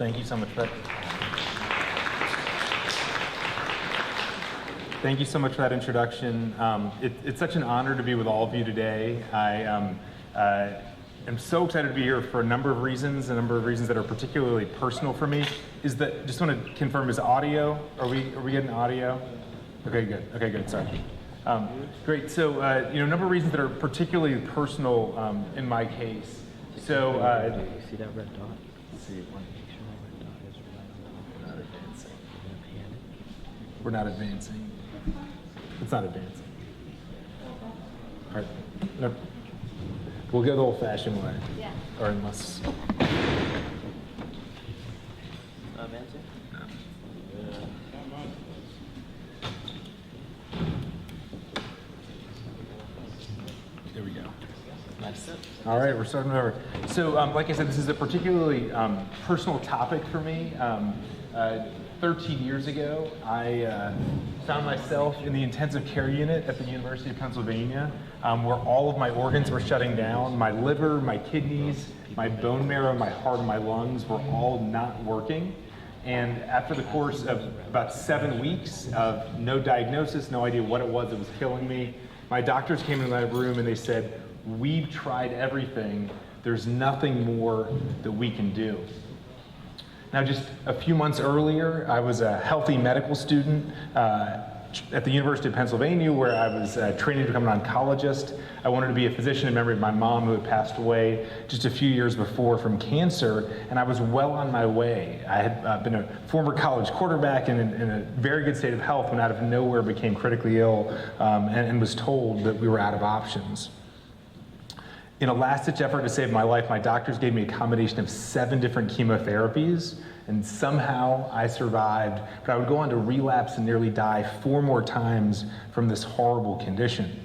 Thank you so much for that. Thank you so much for that introduction. It's such an honor to be with all of you today. I am so excited to be here for a number of reasons that are particularly personal for me. Just want to confirm, is audio? Are we getting audio? Okay, good. Sorry. Great. So, a number of reasons that are particularly personal in my case. So, you see that red dot? Let's see. Make sure that red dot is right on top. We're not advancing. Panic. We're not advancing. It's not advancing. All right. No. We'll go the old-fashioned way. Yeah. Or unless. Advancing? No. There we go. Nice. All right, we're starting over. So, like I said, this is a particularly personal topic for me. 13 years ago, I found myself in the intensive care unit at the University of Pennsylvania, where all of my organs were shutting down. My liver, my kidneys, my bone marrow, my heart, and my lungs were all not working. And after the course of about 7 weeks of no diagnosis, no idea what it was that was killing me, my doctors came into my room and they said, "We've tried everything. There's nothing more that we can do." Now, just a few months earlier, I was a healthy medical student at the University of Pennsylvania, where I was training to become an oncologist. I wanted to be a physician in memory of my mom, who had passed away just a few years before from cancer, and I was well on my way. I had been a former college quarterback and in a very good state of health when out of nowhere became critically ill and was told that we were out of options. In a last-ditch effort to save my life, my doctors gave me a combination of 7 different chemotherapies, and somehow I survived, but I would go on to relapse and nearly die 4 more times from this horrible condition.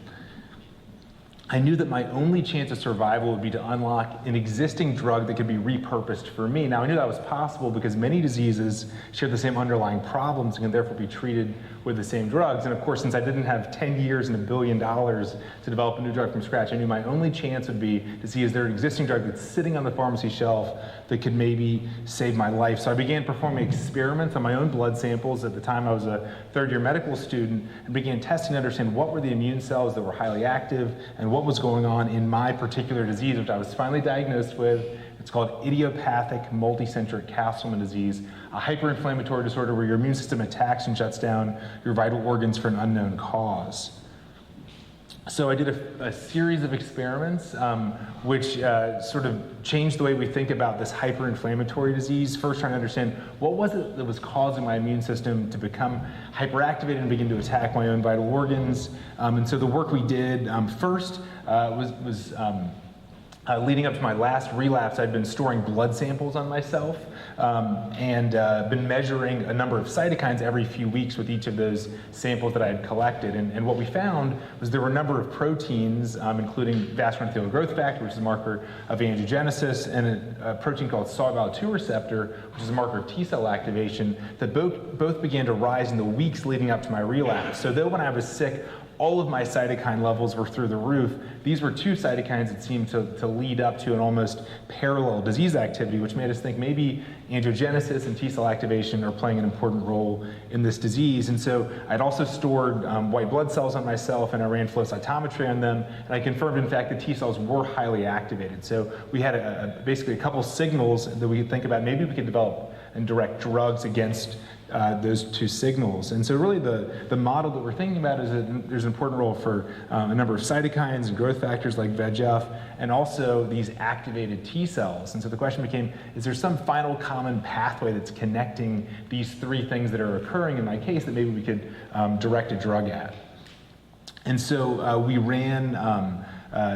I knew that my only chance of survival would be to unlock an existing drug that could be repurposed for me. Now, I knew that was possible because many diseases share the same underlying problems and can therefore be treated with the same drugs. And of course, since I didn't have 10 years and $1 billion to develop a new drug from scratch, I knew my only chance would be to see, is there an existing drug that's sitting on the pharmacy shelf that could maybe save my life? So I began performing experiments on my own blood samples. At the time, I was a third-year medical student, and began testing to understand what were the immune cells that were highly active and what was going on in my particular disease, which I was finally diagnosed with. It's called idiopathic multicentric Castleman disease, a hyperinflammatory disorder where your immune system attacks and shuts down your vital organs for an unknown cause. So I did a series of experiments which sort of changed the way we think about this hyperinflammatory disease. First, trying to understand what was it that was causing my immune system to become hyperactivated and begin to attack my own vital organs. And so the work we did first was leading up to my last relapse. I'd been storing blood samples on myself and been measuring a number of cytokines every few weeks with each of those samples that I had collected. And what we found was there were a number of proteins, including vascular endothelial growth factor, which is a marker of angiogenesis, and a protein called soluble IL-2 receptor, which is a marker of T-cell activation, that both began to rise in the weeks leading up to my relapse. So though when I was sick, all of my cytokine levels were through the roof, these were 2 cytokines that seemed to lead up to an almost parallel disease activity, which made us think maybe angiogenesis and T-cell activation are playing an important role in this disease. And so I'd also stored white blood cells on myself, and I ran flow cytometry on them, and I confirmed, in fact, that T-cells were highly activated. So we had basically a couple signals that we could think about. Maybe we could develop and direct drugs against those 2 signals. And so really the model that we're thinking about is that there's an important role for a number of cytokines and growth factors like VEGF, and also these activated T cells. And so the question became, is there some final common pathway that's connecting these 3 things that are occurring in my case that maybe we could direct a drug at? And so we ran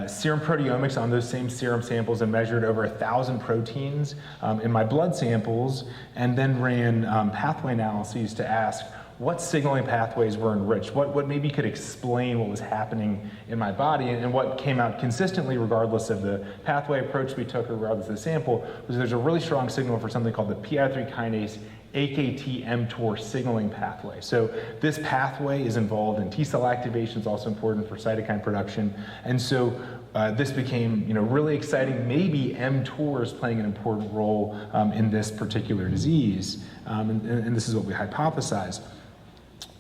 serum proteomics on those same serum samples and measured over 1,000 proteins in my blood samples, and then ran pathway analyses to ask what signaling pathways were enriched, what maybe could explain what was happening in my body. And what came out consistently, regardless of the pathway approach we took or regardless of the sample, was there's a really strong signal for something called the PI3 kinase AKT-mTOR signaling pathway. So this pathway is involved in T-cell activation. It's also important for cytokine production. And so this became really exciting. Maybe mTOR is playing an important role in this particular disease, and this is what we hypothesized.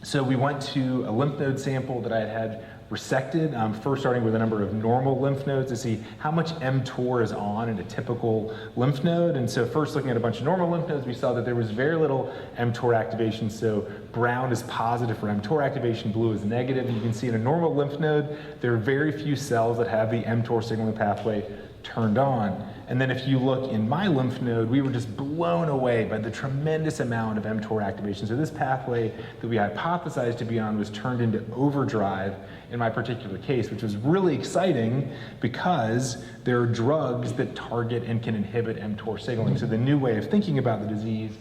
So we went to a lymph node sample that I had resected, first starting with a number of normal lymph nodes to see how much mTOR is on in a typical lymph node. And so first looking at a bunch of normal lymph nodes, we saw that there was very little mTOR activation. So brown is positive for mTOR activation, blue is negative. And you can see in a normal lymph node, there are very few cells that have the mTOR signaling pathway turned on. And then if you look in my lymph node, we were just blown away by the tremendous amount of mTOR activation. So this pathway that we hypothesized to be on was turned into overdrive in my particular case, which was really exciting because there are drugs that target and can inhibit mTOR signaling. So the new way of thinking about the disease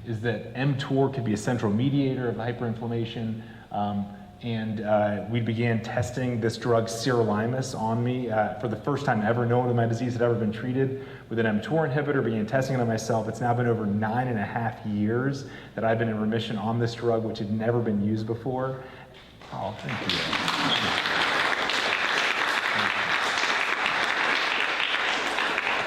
is that mTOR could be a central mediator of hyperinflammation. And we began testing this drug sirolimus on me for the first time ever. No one with my disease had ever been treated with an mTOR inhibitor. Began testing it on myself. It's now been over 9.5 years that I've been in remission on this drug, which had never been used before. Oh, thank you.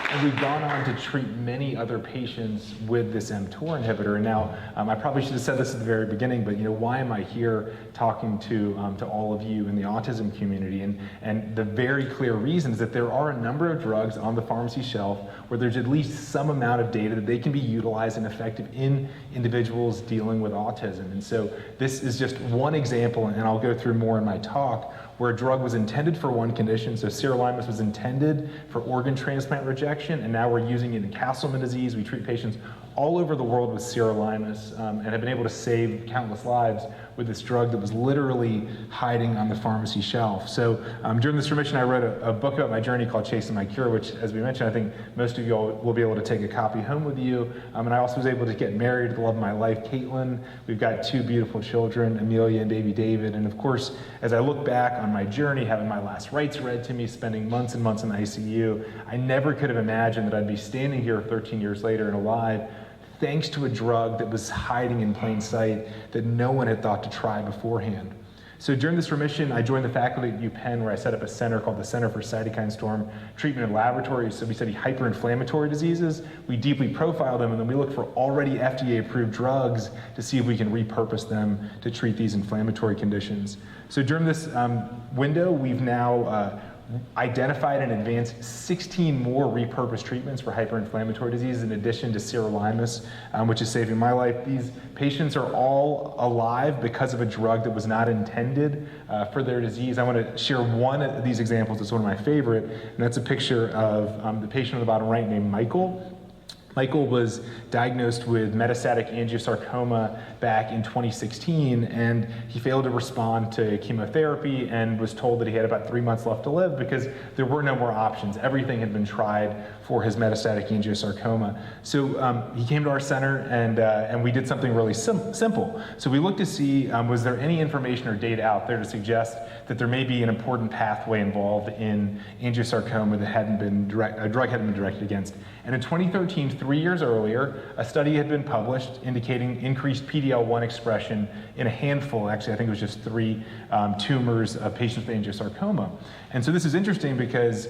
And we've gone on to treat many other patients with this mTOR inhibitor. And now, I probably should have said this at the very beginning, but why am I here talking to all of you in the autism community? And the very clear reason is that there are a number of drugs on the pharmacy shelf where there's at least some amount of data that they can be utilized and effective in individuals dealing with autism. And so this is just one example, and I'll go through more in my talk, where a drug was intended for one condition. So sirolimus was intended for organ transplant rejection, and now we're using it in Castleman disease. We treat patients all over the world with sirolimus and have been able to save countless lives with this drug that was literally hiding on the pharmacy shelf. So during this remission, I wrote a book about my journey called Chasing My Cure, which, as we mentioned, I think most of you all will be able to take a copy home with you. And I also was able to get married to the love of my life, Caitlin. We've got 2 beautiful children, Amelia and baby David. And of course, as I look back on my journey, having my last rites read to me, spending months and months in the ICU, I never could have imagined that I'd be standing here 13 years later and alive, thanks to a drug that was hiding in plain sight that no one had thought to try beforehand. So during this remission, I joined the faculty at Penn, where I set up a center called the Center for Cytokine Storm Treatment and Laboratories. So we study hyperinflammatory diseases, we deeply profile them, and then we look for already FDA-approved drugs to see if we can repurpose them to treat these inflammatory conditions. So during this window, we've now identified and advanced 16 more repurposed treatments for hyperinflammatory disease in addition to sirolimus, which is saving my life. These patients are all alive because of a drug that was not intended for their disease. I want to share one of these examples. It's one of my favorite, and that's a picture of the patient on the bottom right named Michael. Michael was diagnosed with metastatic angiosarcoma back in 2016, and he failed to respond to chemotherapy and was told that he had about 3 months left to live because there were no more options. Everything had been tried for his metastatic angiosarcoma. So he came to our center, and we did something really simple. So we looked to see, was there any information or data out there to suggest that there may be an important pathway involved in angiosarcoma that a drug hadn't been directed against. And in 2013, 3 years earlier, a study had been published indicating increased PD-L1 expression in a handful, actually I think it was just 3 tumors of patients with angiosarcoma. And so this is interesting because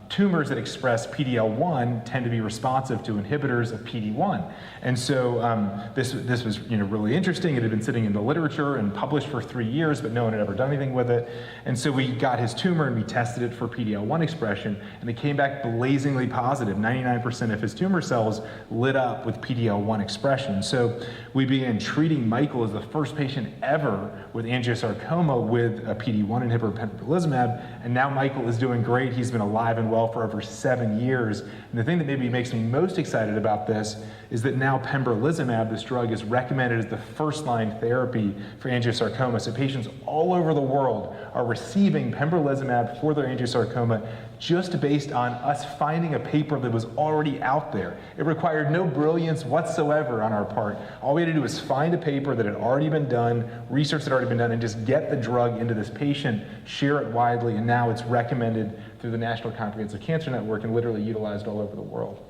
tumors that express PD-L1 tend to be responsive to inhibitors of PD-1. And so this was really interesting. It had been sitting in the literature and published for 3 years, but no one had ever done anything with it. And so we got his tumor and we tested it for PD-L1 expression, and it came back blazingly positive. 99% of his tumor cells lit up with PD-L1 expression. So we began treating Michael as the first patient ever with angiosarcoma with a PD-1 inhibitor, pembrolizumab, and now Michael is doing great. He's been alive and well for over 7 years. And the thing that maybe makes me most excited about this is that now pembrolizumab, this drug, is recommended as the first-line therapy for angiosarcoma. So patients all over the world are receiving pembrolizumab for their angiosarcoma just based on us finding a paper that was already out there. It required no brilliance whatsoever on our part. All we had to do was find a paper that had already been done, research that had already been done, and just get the drug into this patient, share it widely, and now it's recommended through the National Comprehensive Cancer Network and literally utilized all over the world.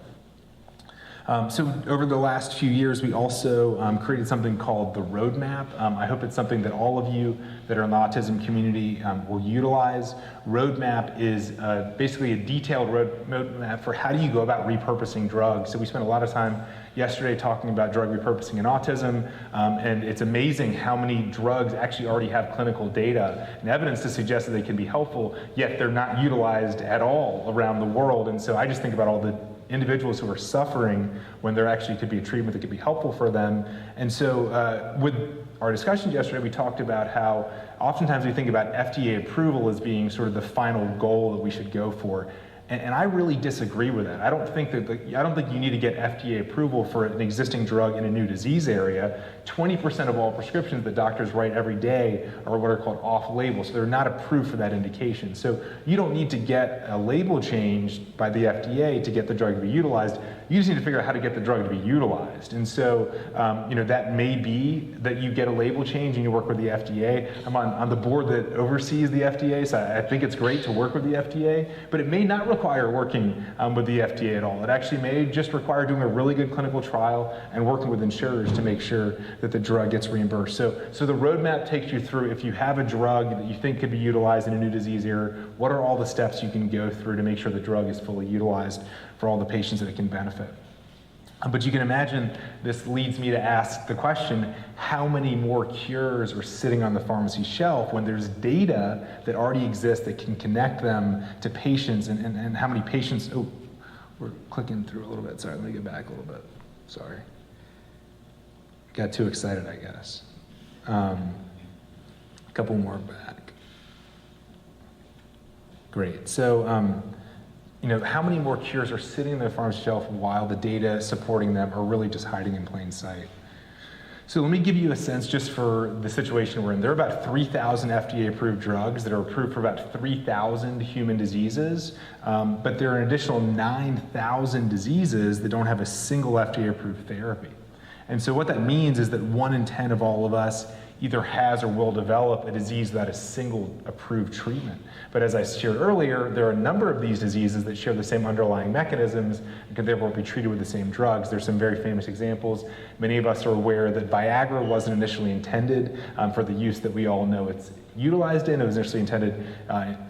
So over the last few years, we also created something called the roadmap. I hope it's something that all of you that are in the autism community will utilize. Roadmap is basically a detailed roadmap for how do you go about repurposing drugs. So we spent a lot of time yesterday talking about drug repurposing in autism, and it's amazing how many drugs actually already have clinical data and evidence to suggest that they can be helpful, yet they're not utilized at all around the world. And so I just think about all the individuals who are suffering when there actually could be a treatment that could be helpful for them. And so with our discussions yesterday, we talked about how oftentimes we think about FDA approval as being sort of the final goal that we should go for. And I really disagree with that. I don't think you need to get FDA approval for an existing drug in a new disease area. 20% of all prescriptions that doctors write every day are what are called off-label, so they're not approved for that indication. So you don't need to get a label changed by the FDA to get the drug to be utilized. You just need to figure out how to get the drug to be utilized. And so, that may be that you get a label change and you work with the FDA. I'm on the board that oversees the FDA, so I think it's great to work with the FDA, but it may not require working with the FDA at all. It actually may just require doing a really good clinical trial and working with insurers to make sure that the drug gets reimbursed. So the roadmap takes you through, if you have a drug that you think could be utilized in a new disease area, what are all the steps you can go through to make sure the drug is fully utilized for all the patients that it can benefit. But you can imagine this leads me to ask the question, how many more cures are sitting on the pharmacy shelf when there's data that already exists that can connect them to patients, and how many patients, oh, we're clicking through a little bit, sorry, let me get back a little bit, sorry. Got too excited, I guess. A couple more back. Great, so, how many more cures are sitting on the pharmacy shelf while the data supporting them are really just hiding in plain sight? So let me give you a sense just for the situation we're in. There are about 3,000 FDA-approved drugs that are approved for about 3,000 human diseases, but there are an additional 9,000 diseases that don't have a single FDA-approved therapy. And so what that means is that 1 in 10 of all of us either has or will develop a disease without a single approved treatment. But as I shared earlier, there are a number of these diseases that share the same underlying mechanisms and can therefore be treated with the same drugs. There's some very famous examples. Many of us are aware that Viagra wasn't initially intended for the use that we all know it's utilized in. It was initially intended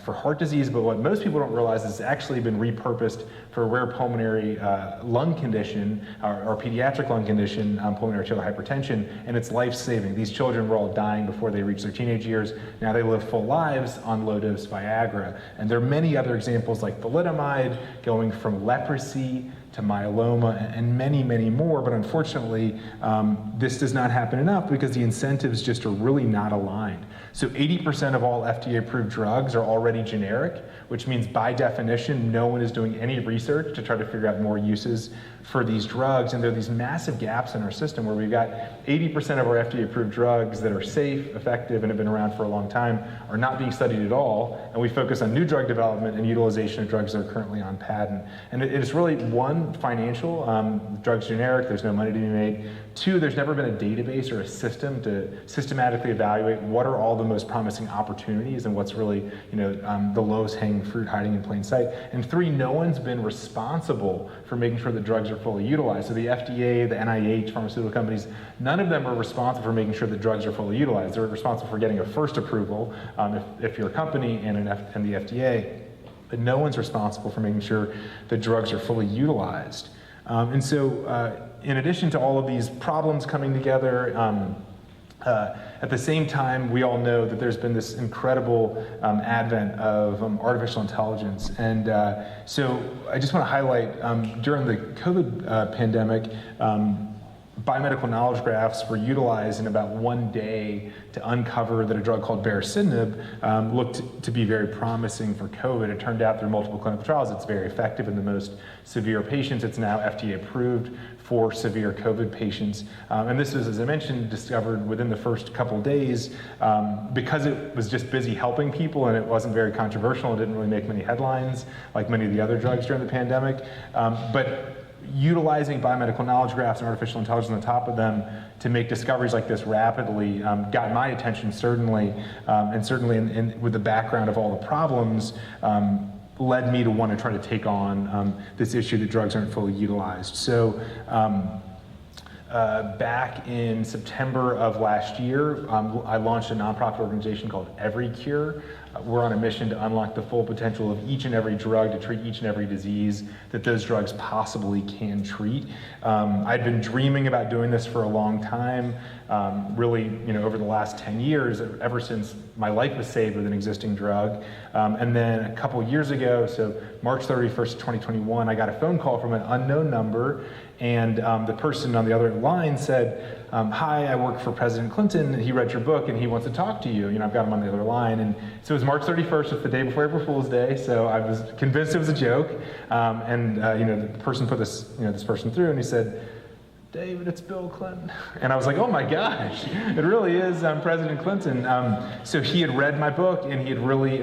for heart disease, but what most people don't realize is it's actually been repurposed for a rare pulmonary lung condition, or pediatric lung condition, pulmonary arterial hypertension, and it's life-saving. These children were all dying before they reached their teenage years. Now they live full lives on low-dose Viagra. And there are many other examples like thalidomide, going from leprosy to myeloma, and many, many more, but unfortunately, this does not happen enough because the incentives just are really not aligned. So 80% of all FDA-approved drugs are already generic, which means by definition, no one is doing any research to try to figure out more uses for these drugs, and there are these massive gaps in our system where we've got 80% of our FDA-approved drugs that are safe, effective, and have been around for a long time are not being studied at all, and we focus on new drug development and utilization of drugs that are currently on patent. And it is really, one, financial, drugs generic, there's no money to be made. Two, there's never been a database or a system to systematically evaluate what are all the most promising opportunities and what's really, the lowest hanging fruit hiding in plain sight. And three, no one's been responsible for making sure that drugs are fully utilized. So the FDA, the NIH, pharmaceutical companies, none of them are responsible for making sure that drugs are fully utilized. They're responsible for getting a first approval if you're a company and the FDA, but no one's responsible for making sure that drugs are fully utilized. And so in addition to all of these problems coming together, at the same time, we all know that there's been this incredible advent of artificial intelligence. And so I just want to highlight, during the COVID pandemic, biomedical knowledge graphs were utilized in about 1 day to uncover that a drug called baricitinib looked to be very promising for COVID. It turned out through multiple clinical trials it's very effective in the most severe patients. It's now FDA approved for severe COVID patients. And this was, as I mentioned, discovered within the first couple days because it was just busy helping people and it wasn't very controversial. It didn't really make many headlines like many of the other drugs during the pandemic. But utilizing biomedical knowledge graphs and artificial intelligence on top of them to make discoveries like this rapidly got my attention, certainly, and certainly with the background of all the problems, led me to want to try to take on this issue that drugs aren't fully utilized. So back in September of last year, I launched a nonprofit organization called Every Cure. We're on a mission to unlock the full potential of each and every drug to treat each and every disease that those drugs possibly can treat. I'd been dreaming about doing this for a long time, really, over the last 10 years, ever since my life was saved with an existing drug. And then a couple years ago, so March 31st, 2021, I got a phone call from an unknown number, and the person on the other line said, hi, I work for President Clinton. He read your book and he wants to talk to you. I've got him on the other line. And so it was March 31st, it's the day before April Fool's Day. So I was convinced it was a joke. The person put this person through, and he said, David, it's Bill Clinton. And I was like, oh my gosh, it really is President Clinton. So he had read my book, and he had really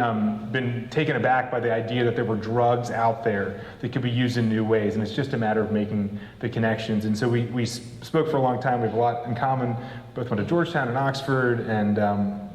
been taken aback by the idea that there were drugs out there that could be used in new ways. And it's just a matter of making the connections. And so we spoke for a long time. We have a lot in common. Both went to Georgetown and Oxford, and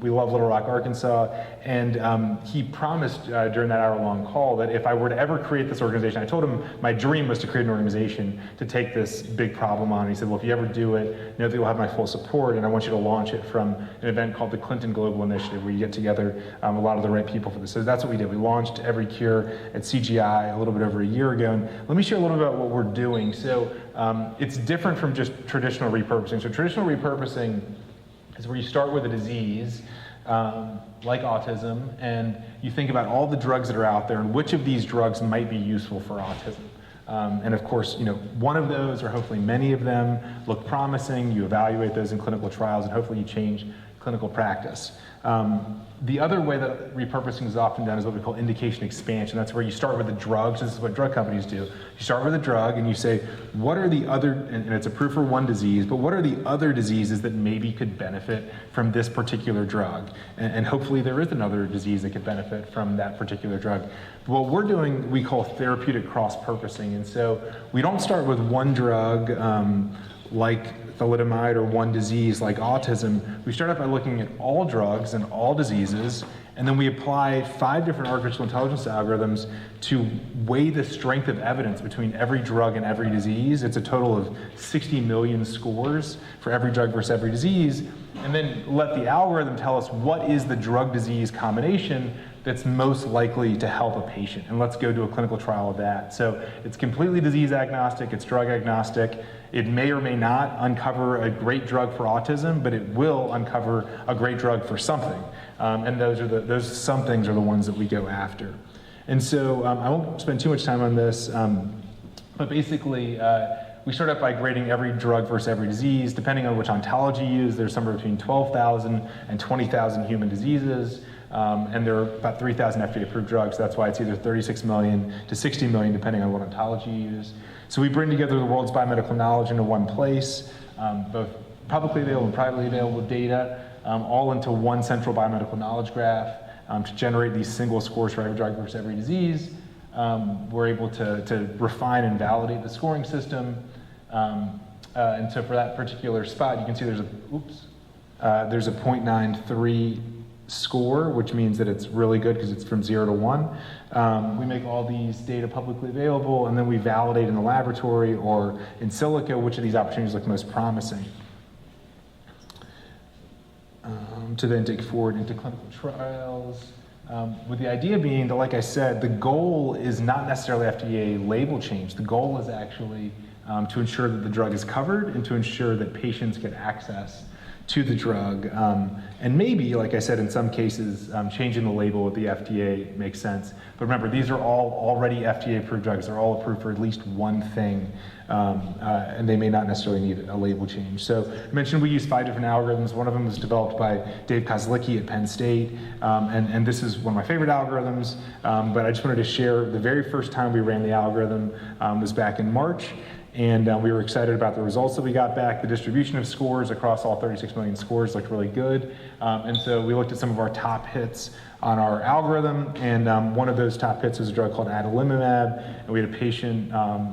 we love Little Rock, Arkansas. And he promised during that hour-long call that if I were to ever create this organization, I told him my dream was to create an organization to take this big problem on. And he said, well, if you ever do it, know that you'll have my full support, and I want you to launch it from an event called the Clinton Global Initiative, where you get together a lot of the right people for this. So that's what we did. We launched Every Cure at CGI a little bit over a year ago. And let me share a little bit about what we're doing. So it's different from just traditional repurposing. So traditional repurposing is where you start with a disease like autism, and you think about all the drugs that are out there and which of these drugs might be useful for autism. And of course, one of those, or hopefully many of them, look promising. You evaluate those in clinical trials, and hopefully you change clinical practice. The other way that repurposing is often done is what we call indication expansion. That's where you start with the drugs. This is what drug companies do. You start with a drug and you say, what are the other, and it's approved for one disease, but what are the other diseases that maybe could benefit from this particular drug? And hopefully there is another disease that could benefit from that particular drug. What we're doing, we call therapeutic cross-purposing. And so we don't start with one drug like thalidomide or one disease like autism. We start out by looking at all drugs and all diseases, and then we apply 5 different artificial intelligence algorithms to weigh the strength of evidence between every drug and every disease. It's a total of 60 million scores for every drug versus every disease, and then let the algorithm tell us what is the drug-disease combination that's most likely to help a patient. And let's go do a clinical trial of that. So it's completely disease agnostic, it's drug agnostic. It may or may not uncover a great drug for autism, but it will uncover a great drug for something. And those somethings are the ones that we go after. And so I won't spend too much time on this, but basically we start out by grading every drug versus every disease. Depending on which ontology you use, there's somewhere between 12,000 and 20,000 human diseases. And there are about 3,000 FDA-approved drugs. That's why it's either 36 million to 60 million, depending on what ontology you use. So we bring together the world's biomedical knowledge into one place, both publicly available and privately available data, all into one central biomedical knowledge graph to generate these single scores for every drug versus every disease. We're able to refine and validate the scoring system. And so for that particular spot, you can see there's a 0.93 score, which means that it's really good because it's from 0 to 1. We make all these data publicly available, and then we validate in the laboratory or in silico which of these opportunities look most promising, to then take forward into clinical trials. With the idea being that, like I said, the goal is not necessarily FDA label change. The goal is actually to ensure that the drug is covered and to ensure that patients get access to the drug. And maybe, like I said, in some cases, changing the label with the FDA makes sense. But remember, these are all already FDA-approved drugs. They're all approved for at least one thing, and they may not necessarily need a label change. So I mentioned we use 5 different algorithms. One of them was developed by Dave Kozlicki at Penn State, and this is one of my favorite algorithms, but I just wanted to share the very first time we ran the algorithm was back in March. And we were excited about the results that we got back. The distribution of scores across all 36 million scores looked really good. And so we looked at some of our top hits on our algorithm. And one of those top hits was a drug called adalimumab. And we had a patient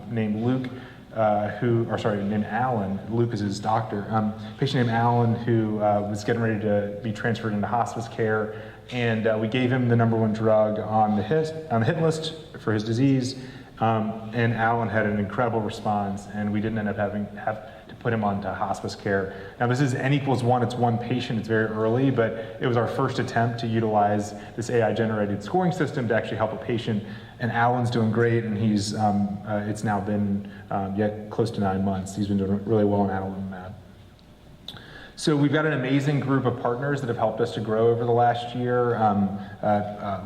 named Luke, named Alan. Luke is his doctor. Patient named Alan who was getting ready to be transferred into hospice care. and we gave him the #1 drug on the hit list for his disease, and Alan had an incredible response, and we didn't end up having to put him onto hospice care. Now this is N=1, it's one patient, it's very early, but it was our first attempt to utilize this AI-generated scoring system to actually help a patient, and Alan's doing great, and he's, it's now been yet close to 9 months. He's been doing really well on adalimumab. So we've got an amazing group of partners that have helped us to grow over the last year,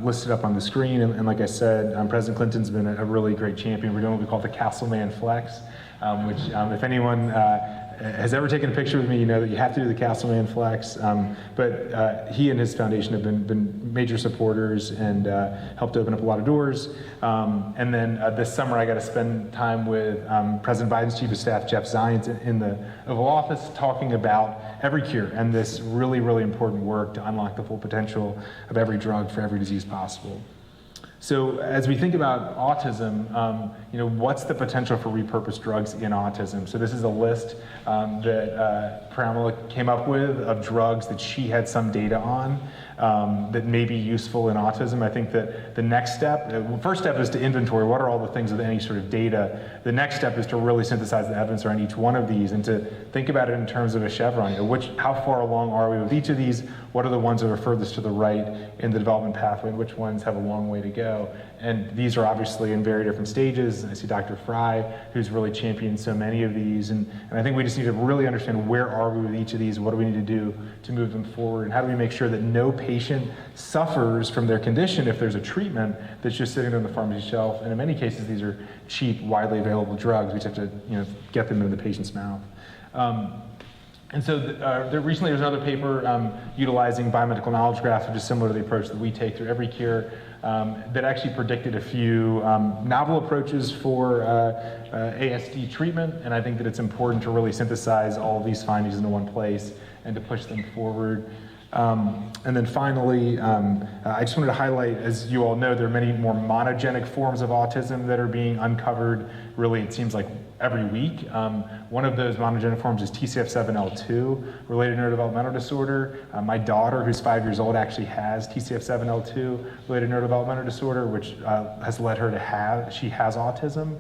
listed up on the screen. And like I said, President Clinton's been a really great champion. We're doing what we call the Castleman Flex, which if anyone has ever taken a picture with me, you know that you have to do the Castleman Flex. But he and his foundation have been major supporters and helped open up a lot of doors. And then this summer I got to spend time with President Biden's Chief of Staff, Jeff Zients, in the Oval Office talking about EveryCure and this really, really important work to unlock the full potential of every drug for every disease possible. So as we think about autism, what's the potential for repurposed drugs in autism? So this is a list that Perelman came up with of drugs that she had some data on that may be useful in autism. I think that the next step, first step is to inventory what are all the things with any sort of data. The next step is to really synthesize the evidence around each one of these and to think about it in terms of a chevron. How far along are we with each of these? What are the ones that are furthest to the right in the development pathway, and which ones have a long way to go? And these are obviously in very different stages. I see Dr. Fry, who's really championed so many of these. And I think we just need to really understand where are we with each of these, what do we need to do to move them forward, and how do we make sure that no patient suffers from their condition if there's a treatment that's just sitting on the pharmacy shelf. And in many cases, these are cheap, widely available drugs. We just have to get them into the patient's mouth. And so recently there was another paper utilizing biomedical knowledge graphs, which is similar to the approach that we take through EveryCure, that actually predicted a few novel approaches for ASD treatment. And I think that it's important to really synthesize all of these findings into one place and to push them forward. And then finally, I just wanted to highlight, as you all know, there are many more monogenic forms of autism that are being uncovered, really, it seems like every week. One of those monogenic forms is TCF7L2, related neurodevelopmental disorder. My daughter, who's 5 years old, actually has TCF7L2, related neurodevelopmental disorder, which has led her to she has autism.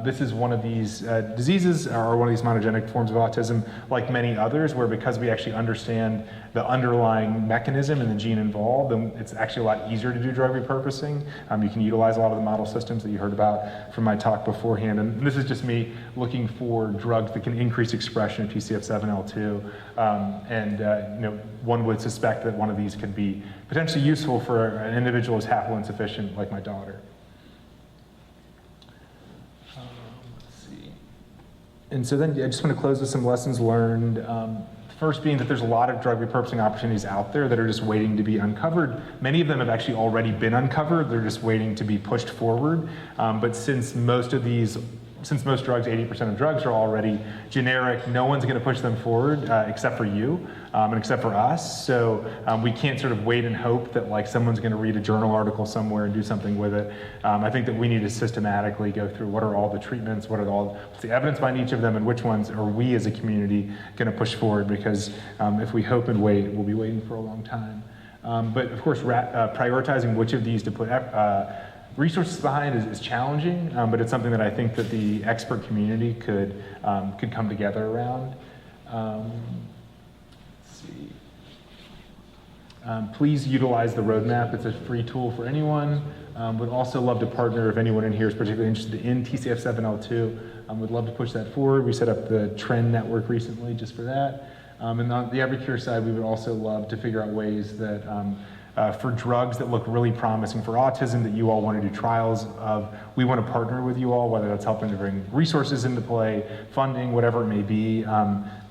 This is one of these diseases, or one of these monogenic forms of autism, like many others, where because we actually understand the underlying mechanism and the gene involved, then it's actually a lot easier to do drug repurposing. You can utilize a lot of the model systems that you heard about from my talk beforehand. And this is just me looking for drugs that can increase expression of TCF7L2. One would suspect that one of these could be potentially useful for an individual who's haploinsufficient, like my daughter. Let's see. And so then I just want to close with some lessons learned. First being that there's a lot of drug repurposing opportunities out there that are just waiting to be uncovered. Many of them have actually already been uncovered. They're just waiting to be pushed forward. But since most drugs, 80% of drugs are already generic, no one's going to push them forward except for you and except for us. So we can't sort of wait and hope that like someone's going to read a journal article somewhere and do something with it. I think that we need to systematically go through what are all the treatments, what's the evidence behind each of them, and which ones are we as a community going to push forward, because if we hope and wait, we'll be waiting for a long time. But of course, prioritizing which of these to put resources behind is challenging, but it's something that I think that the expert community could come together around. Let's see. Please utilize the roadmap. It's a free tool for anyone. Would also love to partner if anyone in here is particularly interested in TCF7L2. Would love to push that forward. We set up the Trend Network recently just for that. And on the EveryCure side, we would also love to figure out ways that for drugs that look really promising for autism that you all want to do trials of, we want to partner with you all, whether that's helping to bring resources into play, funding, whatever it may be.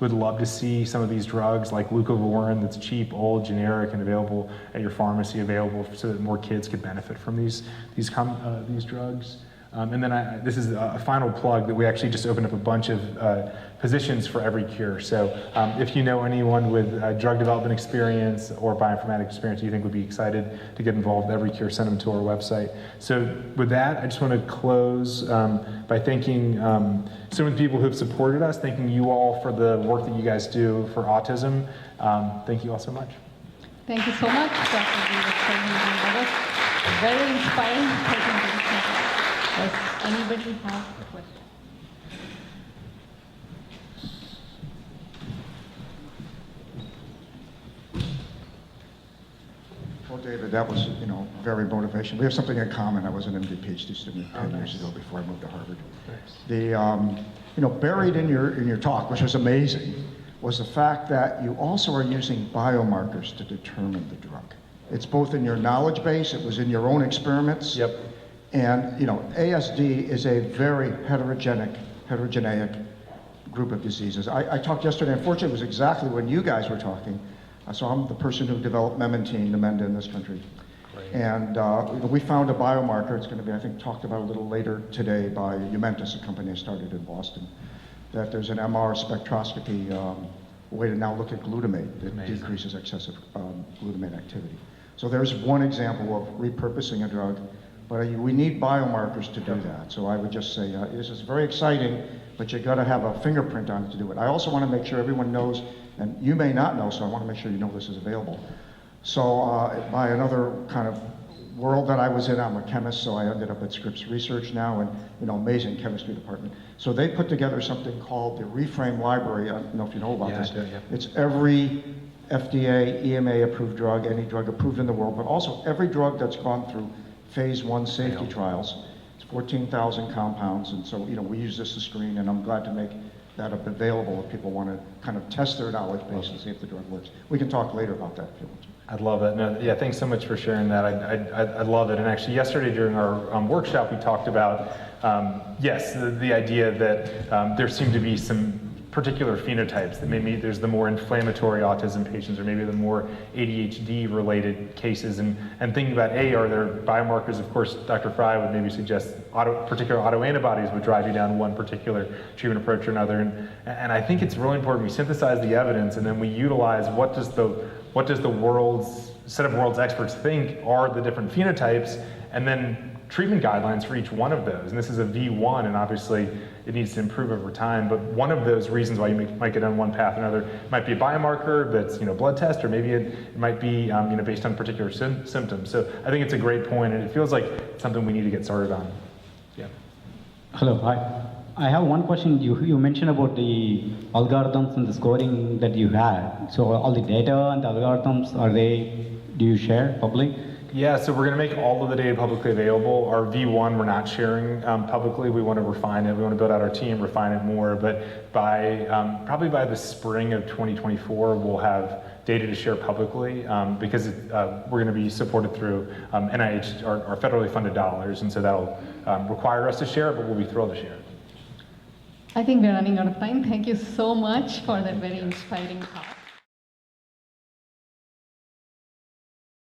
Would love to see some of these drugs like leucovorin that's cheap, old, generic, and available at your pharmacy, available so that more kids could benefit from these drugs. And then this is a final plug that we actually just opened up a bunch of positions for EveryCure. So if you know anyone with drug development experience or bioinformatics experience you think would be excited to get involved with EveryCure, send them to our website. So with that, I just want to close by thanking some of the people who have supported us, thanking you all for the work that you guys do for autism. Thank you all so much. Thank you so much, Dr. Perelman. That was a very inspiring presentation. Does anybody have a question? Well, David, that was, very motivational. We have something in common. I was an MD PhD student 10 years ago before I moved to Harvard. The, buried in your talk, which was amazing, was the fact that you also are using biomarkers to determine the drug. It's both in your knowledge base, it was in your own experiments. Yep. And, ASD is a very heterogeneous group of diseases. I talked yesterday, unfortunately, it was exactly when you guys were talking. So I'm the person who developed memantine, Namenda, in this country. Great. And we found a biomarker. It's going to be, I think, talked about a little later today by Umentis, a company I started in Boston, that there's an MR spectroscopy way to now look at glutamate that decreases excessive glutamate activity. So there's one example of repurposing a drug, but we need biomarkers to do that. So I would just say this is very exciting, but you got to have a fingerprint on it to do it. I also want to make sure everyone knows, and you may not know, so I want to make sure you know this is available. So by another kind of world that I was in, I'm a chemist, so I ended up at Scripps Research now, and amazing chemistry department. So they put together something called the Reframe Library. I don't know if you know about this. Yeah. It's every FDA, EMA approved drug, any drug approved in the world, but also every drug that's gone through phase 1 safety trials. It's 14,000 compounds, and so we use this to screen, and I'm glad to make that available if people want to kind of test their knowledge base and see if the drug works. We can talk later about that if you want to. I'd love it. No, yeah, thanks so much for sharing that. I love it. And actually, yesterday during our workshop, we talked about, yes, the idea that there seem to be some particular phenotypes, that maybe there's the more inflammatory autism patients, or maybe the more ADHD-related cases, and thinking about, are there biomarkers? Of course, Dr. Fry would maybe suggest particular autoantibodies would drive you down one particular treatment approach or another, and I think it's really important we synthesize the evidence, and then we utilize what does the world's set of world's experts think are the different phenotypes, and then treatment guidelines for each one of those. And this is a V1, and obviously it needs to improve over time, but one of those reasons why you might get on one path or another might be a biomarker that's blood test, or maybe it might be based on particular symptoms. So I think it's a great point, and it feels like something we need to get started on. Yeah. Hello, hi. I have one question. You mentioned about the algorithms and the scoring that you had. So all the data and the algorithms, do you share public? Yeah, so we're going to make all of the data publicly available. Our V1 we're not sharing publicly. We want to refine it. We want to build out our team, refine it more. But by probably by the spring of 2024, we'll have data to share publicly because we're going to be supported through NIH, our federally funded dollars, and so that'll require us to share it, but we'll be thrilled to share it. I think we're running out of time. Thank you so much for that very inspiring talk.